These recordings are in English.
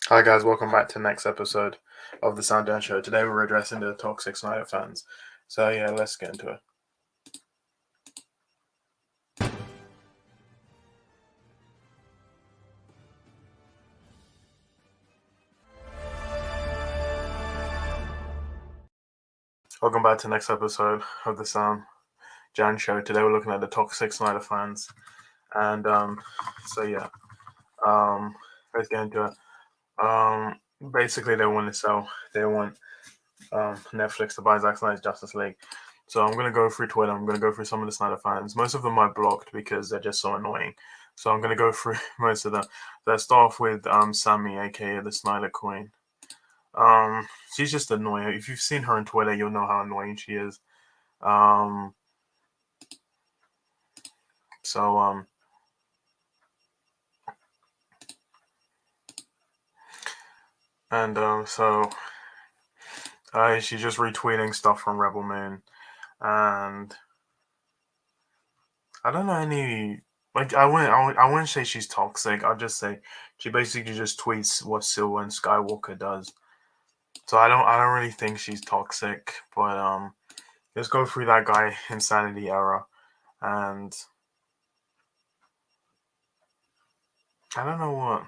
Hi guys, welcome back to the next episode of the SamDjanShow. Today we're addressing the toxic Snyder fans. So yeah, let's get into it. Welcome back to the next episode of the SamDjanShow. Today we're looking at the toxic Snyder fans. And so yeah, um, let's get into it. Basically they want to sell. They want Netflix to buy Zack Snyder's Justice League. So I'm gonna go through Twitter. I'm gonna go through some of the Snyder fans. Most of them I blocked because they're just so annoying. So I'm gonna go through most of them. Let's start off with Sammy, aka the Snyder Queen. She's just annoying. If you've seen her on Twitter, you'll know how annoying she is. Um, so and so she's just retweeting stuff from Rebel Moon, and I don't know any. Like I wouldn't say she's toxic. I'll just say she basically just tweets what Silver and Skywalker does. So I don't really think she's toxic, but let's go through that guy insanity era, and I don't know what.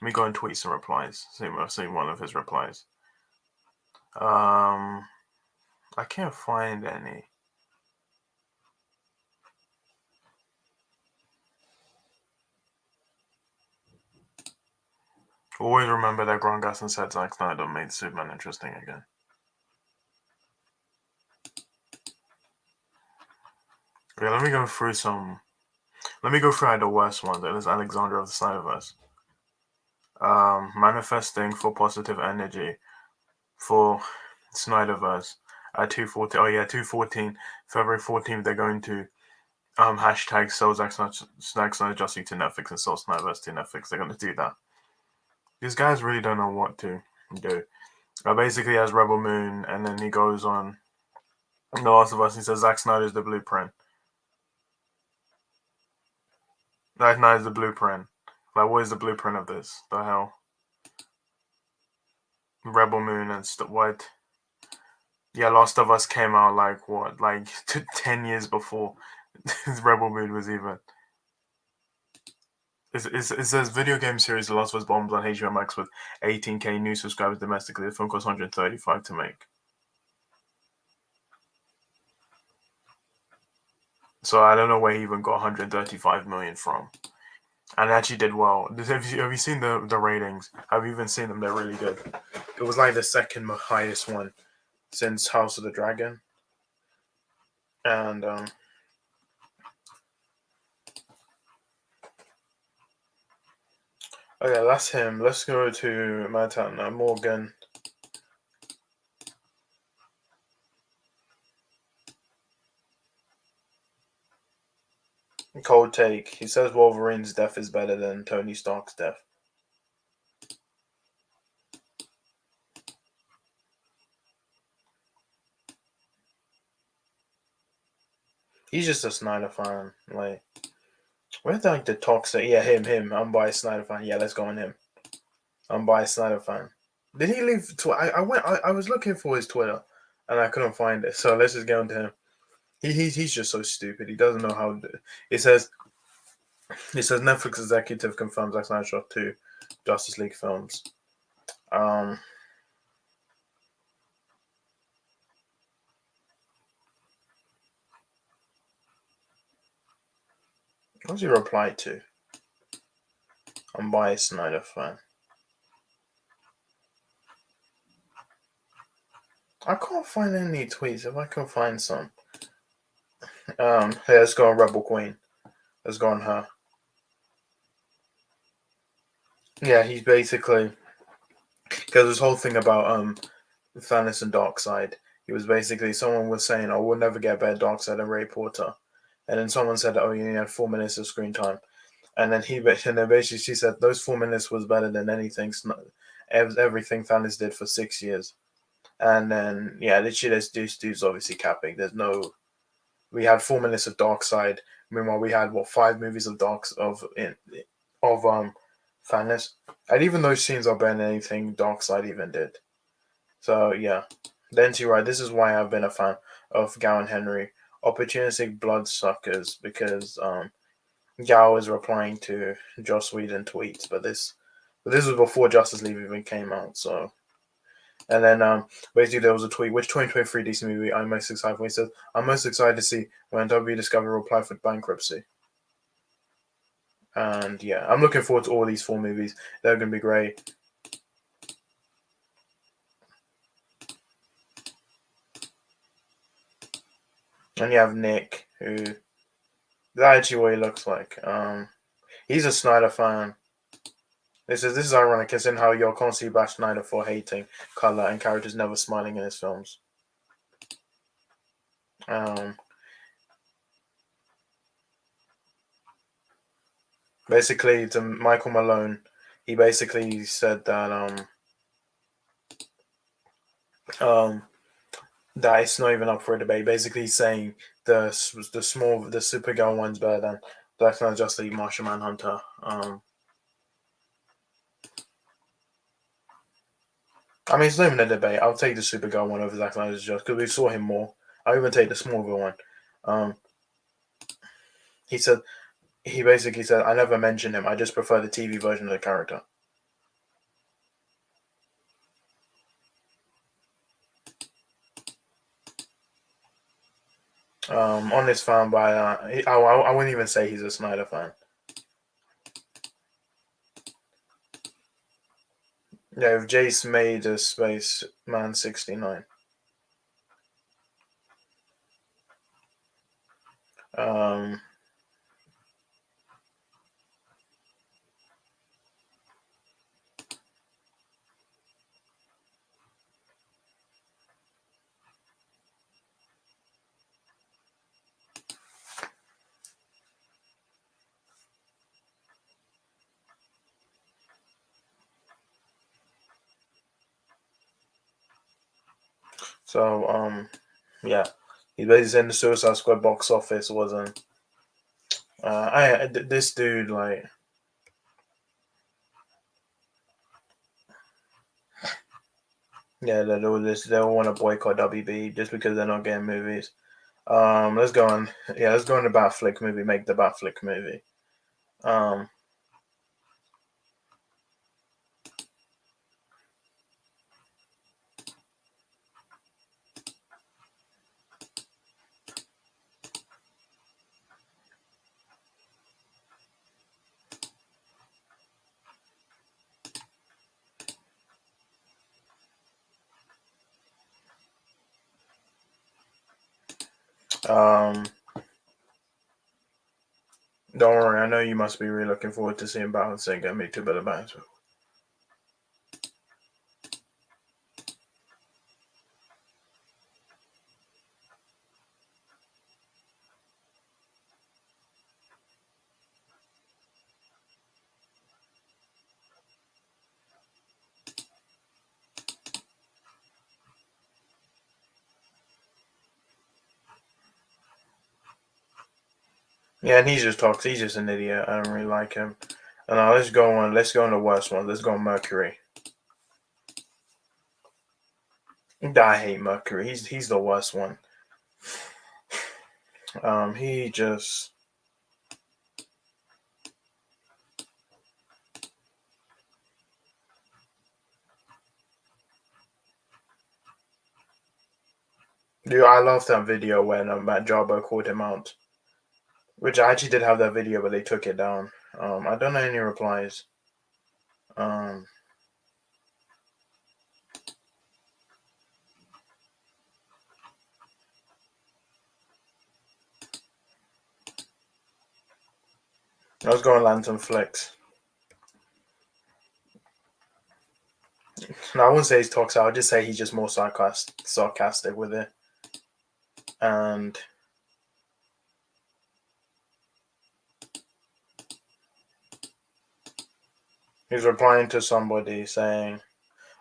Let me go and tweet some replies. See one of his replies. I can't find any. Always remember that Grant Gustin said Zack Snyder made Superman interesting again. Okay, let me go through some. Let me go through the worst one. That is Alexander of the Snyderverse. Manifesting for positive energy for Snyderverse at 2:14. Oh yeah, 2:14, February 14th. They're going to hashtag sell Zack Snyder Justice to Netflix and sell Snyderverse to Netflix. They're going to do that. These guys really don't know what to do. Basically, has Rebel Moon, and then he goes on The Last of Us. He says Zack Snyder's the blueprint. Zack Snyder's the blueprint. Like, what is the blueprint of this? The hell? Rebel Moon and what? Yeah, Last of Us came out like what, like 10 years before Rebel Moon was even. It says video game series The Last of Us bombs on HBO Max with 18K new subscribers domestically. The film cost 135 to make. So I don't know where he even got 135 million from. And it actually did well. Have you seen the ratings? Have you even seen them? They're really good. It was like the second highest one since House of the Dragon. And okay, that's him. Let's go to Manhattan. Morgan. Cold take. He says Wolverine's death is better than Tony Stark's death. He's just a Snyder fan. Like, where's like the toxic? Yeah, him. I'm by a Snyder fan. Yeah, let's go on him. I'm by a Snyder fan. Did he leave? I went. I was looking for his Twitter, and I couldn't find it. So let's just get on to him. He's just so stupid. He doesn't know how. It says Netflix executive confirms Zack Snyder shot 2 Justice League films. Um, what's he reply to? I'm by a Snyder fan. I can't find any tweets. If I can find some. Hey, let's go on Rebel Queen. Let's go on her. Yeah, he's basically because this whole thing about Thanos and Darkseid. He was basically someone was saying, "Oh, we'll never get a better Darkseid than Ray Porter," and then someone said, "Oh, you had 4 minutes of screen time," and then basically she said those 4 minutes was better than anything, everything Thanos did for 6 years, and then yeah, literally this dude's obviously capping. There's no, we had 4 minutes of Darkseid. Meanwhile, we had what 5 movies of of fanless. And even those scenes are better than anything Darkseid even did. So yeah. Then to right, this is why I've been a fan of Gao and Henry. Opportunistic bloodsuckers, because Gao is replying to Joss Whedon tweets, but this was before Justice League even came out, so. And then basically there was a tweet, which 2023 DC movie I'm most excited for? He says, I'm most excited to see when W Discovery will apply for bankruptcy. And yeah, I'm looking forward to all these 4 movies. They're going to be great. And you have Nick, who is actually what he looks like. He's a Snyder fan. This is ironic, considering how you're constantly bash Snyder for hating color and characters never smiling in his films. Basically, to Michael Malone, he basically said that that it's not even up for a debate. Basically, saying the Supergirl one's better than Black Knight, Justice League, Martian Manhunter. I mean, it's not even a debate. I'll take the Supergirl one over Zack Snyder's just because we saw him more. I'll even take the Smallville one. He basically said, I never mentioned him. I just prefer the TV version of the character. Honest fan, but I wouldn't even say he's a Snyder fan. Yeah, if Jace made a Space Man 69. Um, so yeah, he basically said the Suicide Squad box office wasn't. This dude like. Yeah, they'll want to boycott WB just because they're not getting movies. Let's go on. Yeah, let's go on the Batflick movie. Make the Batflick movie. Um, um, don't worry. I know you must be really looking forward to seeing Balancing. Get me too, better balance. Yeah, and he's just talks. He's just an idiot. I don't really like him. And let's go on. Let's go on the worst one. Let's go on Mercury. I hate Mercury. He's the worst one. He just. Dude, I love that video when Matt Jarbo called him out. Which I actually did have that video, but they took it down. I don't know any replies. Um, I was going Lantern Flicks. No, I wouldn't say he's toxic. I would just say he's just more sarcastic with it. And he's replying to somebody saying,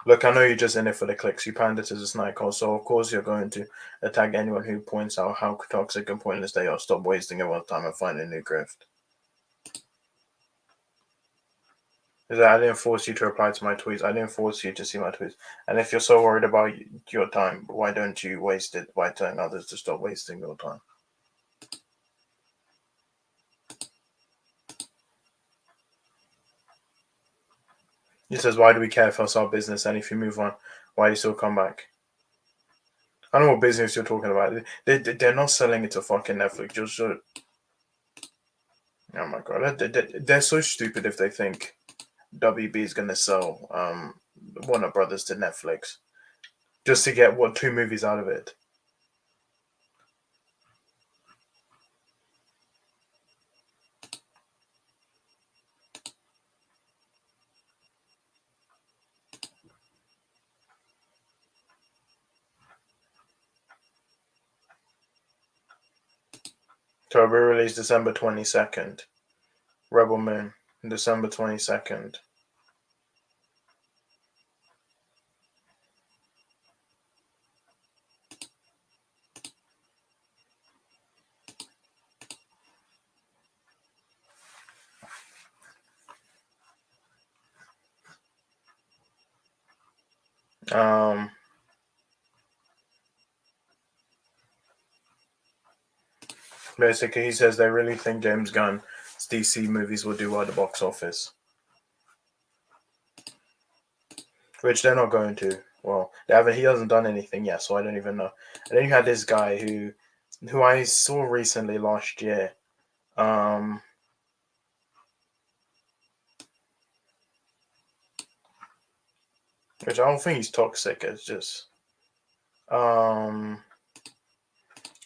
look, I know you're just in it for the clicks. You pander to the Snyder, so of course you're going to attack anyone who points out how toxic and pointless they are. Stop wasting everyone's time and find a new grift. Is that I didn't force you to reply to my tweets. I didn't force you to see my tweets. And if you're so worried about your time, why don't you waste it by telling others to stop wasting your time? He says, why do we care if it's our business? And if you move on, why do you still come back? I don't know what business you're talking about. They're not selling it to fucking Netflix. Just so, oh my god, they're so stupid if they think WB is gonna sell Warner Brothers to Netflix just to get what 2 movies out of it. So we released December 22nd. Rebel Moon, December 22nd. Basically, he says they really think James Gunn's DC movies will do well at the box office, which they're not going to. Well, they haven't. He hasn't done anything yet, so I don't even know. And then you had this guy who I saw recently last year. Which I don't think he's toxic. It's just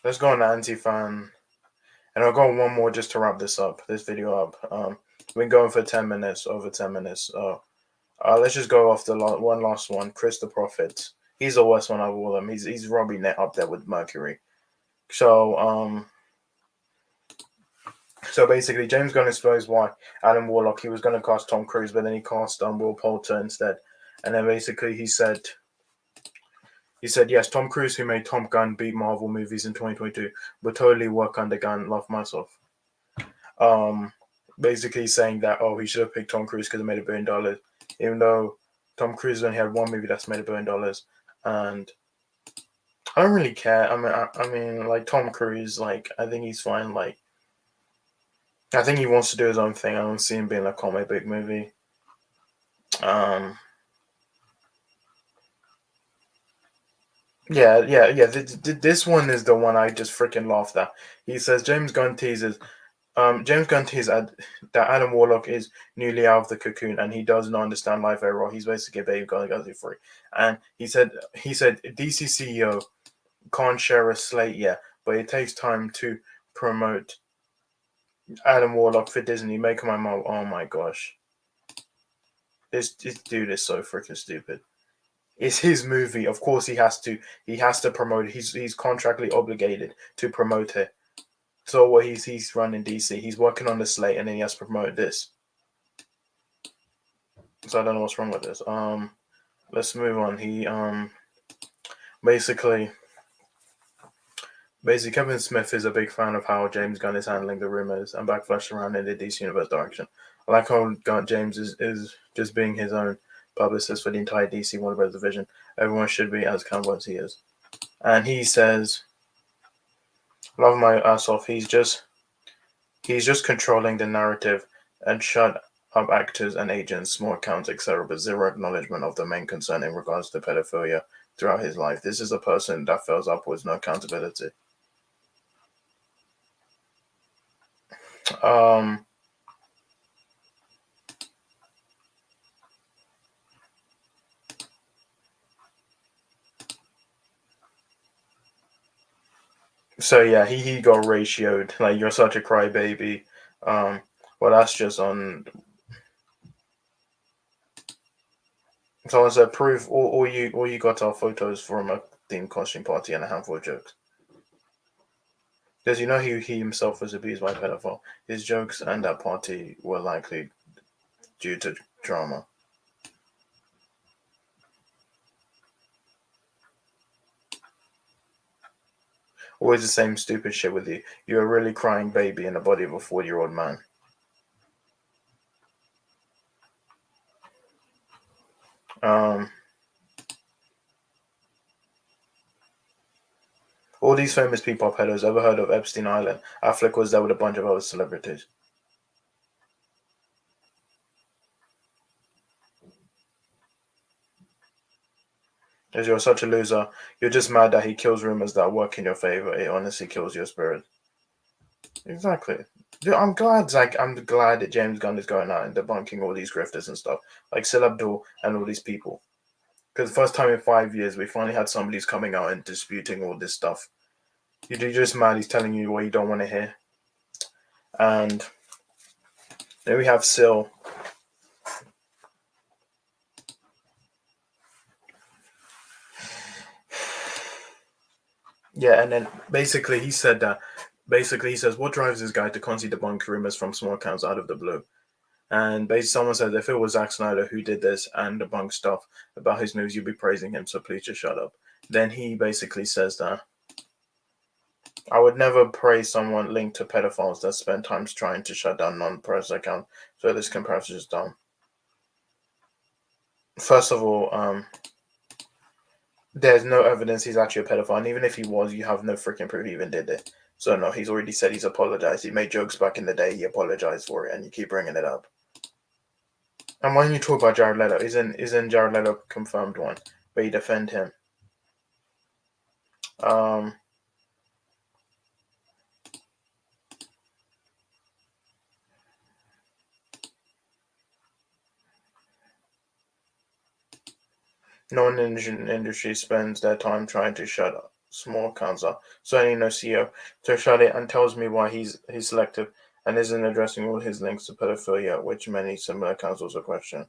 let's go on the anti-fan, and I'll go one more just to wrap this video up. We've been going for 10 minutes, over 10 minutes. Let's just go off the one last one. Chris the Prophet. He's the worst one of all of them. He's rubbing it up there with Mercury. So so basically, James Gunn exposed why Adam Warlock, he was going to cast Tom Cruise, but then he cast Will Poulter instead. And then basically he said, yes, Tom Cruise, who made Top Gun beat Marvel movies in 2022, would totally work under Gunn, love myself. Basically saying that, oh, he should have picked Tom Cruise because it made $1 billion, even though Tom Cruise only had one movie that's made $1 billion. And I don't really care. I mean, like, Tom Cruise, like, I think he's fine. Like, I think he wants to do his own thing. I don't see him being like comic book movie. Yeah. This one is the one I just freaking laughed at. He says James Gunn teases that Adam Warlock is newly out of the cocoon and he does not understand life very well. He's basically a baby girl, goes free. And he said DC CEO can't share a slate yet, but it takes time to promote Adam Warlock for Disney. Make my mom. Oh my gosh, this dude is so freaking stupid. It's his movie. Of course, he has to promote it. He's contractually obligated to promote it. So what he's running DC. He's working on the slate, and then he has to promote this. So I don't know what's wrong with this. Let's move on. He basically Kevin Smith is a big fan of how James Gunn is handling the rumors and backlash around in the DC Universe direction. I like how James is just being his own publicist for the entire DC Warner Bros. Division. Everyone should be as accountable as he is. And he says, "Love my ass off. He's just controlling the narrative and shut up actors and agents, small accounts, etc., but zero acknowledgement of the main concern in regards to pedophilia throughout his life. This is a person that fails upwards, no accountability." So yeah, he got ratioed. Like, you're such a crybaby. Well, that's just on. So I said, proof. All you got are photos from a themed costume party and a handful of jokes. Because you know he himself was abused by a pedophile. His jokes and that party were likely due to drama. Always the same stupid shit with you. You're a really crying baby in the body of a 40-year-old man. All these famous people are pedos. Ever heard of Epstein Island? Affleck was there with a bunch of other celebrities. As you're such a loser, you're just mad that he kills rumors that work in your favor. It honestly kills your spirit. Exactly. Dude, I'm glad, Zach. I'm glad that James Gunn is going out and debunking all these grifters and stuff, like Sil Abdul and all these people. Because the first time in 5 years, we finally had somebody who's coming out and disputing all this stuff. You're just mad he's telling you what you don't want to hear. And then we have Sil. Yeah, and then basically he said that. Basically, he says, what drives this guy to constantly debunk rumors from small accounts out of the blue? And basically, someone said, if it was Zack Snyder who did this and debunked stuff about his movies, you'd be praising him, so please just shut up. Then he basically says that I would never praise someone linked to pedophiles that spend time trying to shut down non-press accounts, so this comparison is dumb. First of all, there's no evidence he's actually a pedophile, and even if he was, you have no freaking proof he even did it. So no, he's already said he's apologized. He made jokes back in the day, he apologized for it, and you keep bringing it up. And when you talk about Jared Leto, isn't Jared Leto confirmed one, but you defend him? No one in the industry spends their time trying to shut up small accounts up. Certainly no CEO. So shut it and tells me why he's selective and isn't addressing all his links to pedophilia, which many similar accounts also question.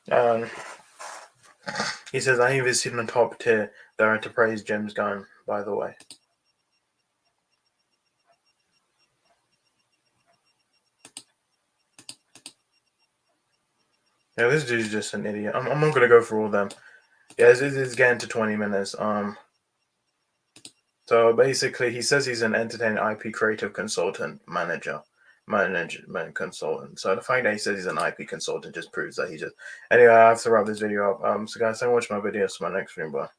And he says, I ain't even seen the top tier that are to praise James Gunn, by the way. Yeah, this dude's just an idiot. I'm not gonna go through all of them. Yeah, it's getting to 20 minutes. So basically, he says he's an entertainment IP creative consultant management consultant. So the fact that he says he's an IP consultant just proves that he just. Anyway, I have to wrap this video up. So guys, thank you for watching my videos. See you in my next stream. Bye.